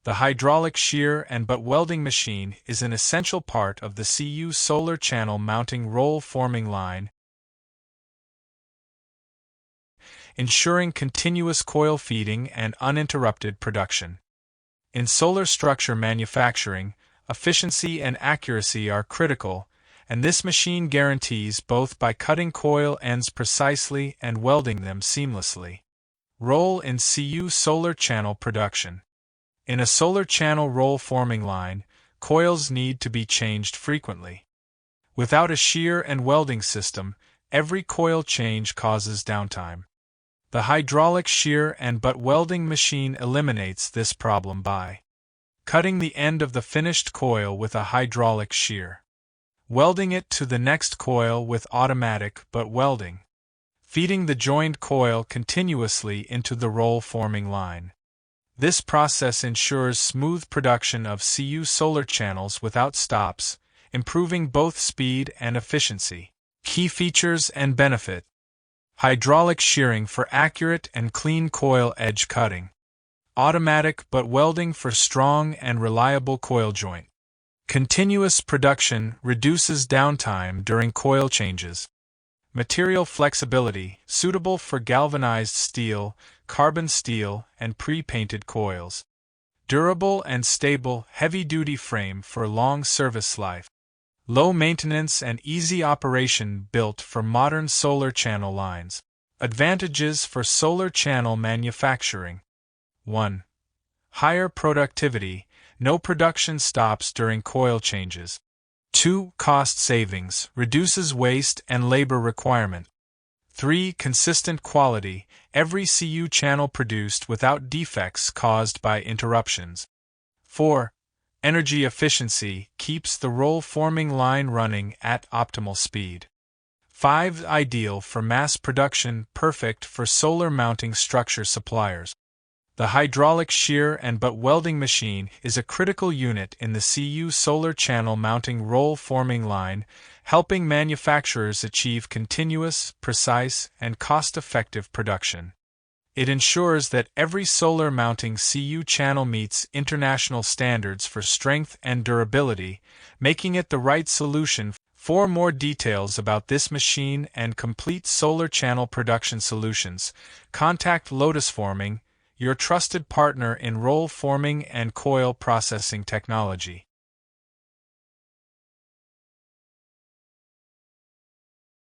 The hydraulic shear and butt welding machine is an essential part of the CU solar channel mounting roll forming line, ensuring continuous coil feeding and uninterrupted production. In solar structure manufacturing, efficiency and accuracy are critical, and this machine guarantees both by cutting coil ends precisely and welding them seamlessly. Role in CU solar channel production. In a solar channel roll forming line, coils need to be changed frequently. Without a shear and welding system, every coil change causes downtime. The hydraulic shear and butt welding machine eliminates this problem by cutting the end of the finished coil with a hydraulic shear, welding it to the next coil with automatic butt welding, feeding the joined coil continuously into the roll forming line. This process ensures smooth production of CU solar channels without stops, improving both speed and efficiency. Key features and benefit. Hydraulic shearing for accurate and clean coil edge cutting. Automatic butt welding for strong and reliable coil joint. Continuous production reduces downtime during coil changes. Material flexibility, suitable for galvanized steel, carbon steel, and pre-painted coils. Durable and stable, heavy-duty frame for long service life. Low maintenance and easy operation built for modern solar channel lines. Advantages for solar channel manufacturing. 1. Higher productivity, no production stops during coil changes. 2. Cost savings, reduces waste and labor requirement. 3. Consistent quality, every CU channel produced without defects caused by interruptions. 4. Energy efficiency, keeps the roll forming line running at optimal speed. 5. Ideal for mass production, perfect for solar mounting structure suppliers. The hydraulic shear and butt welding machine is a critical unit in the CU solar channel mounting roll forming line, helping manufacturers achieve continuous, precise, and cost-effective production. It ensures that every solar mounting CU channel meets international standards for strength and durability, making it the right solution. For more details about this machine and complete solar channel production solutions, contact LOTOSFORMING, your trusted partner in roll forming and coil processing technology.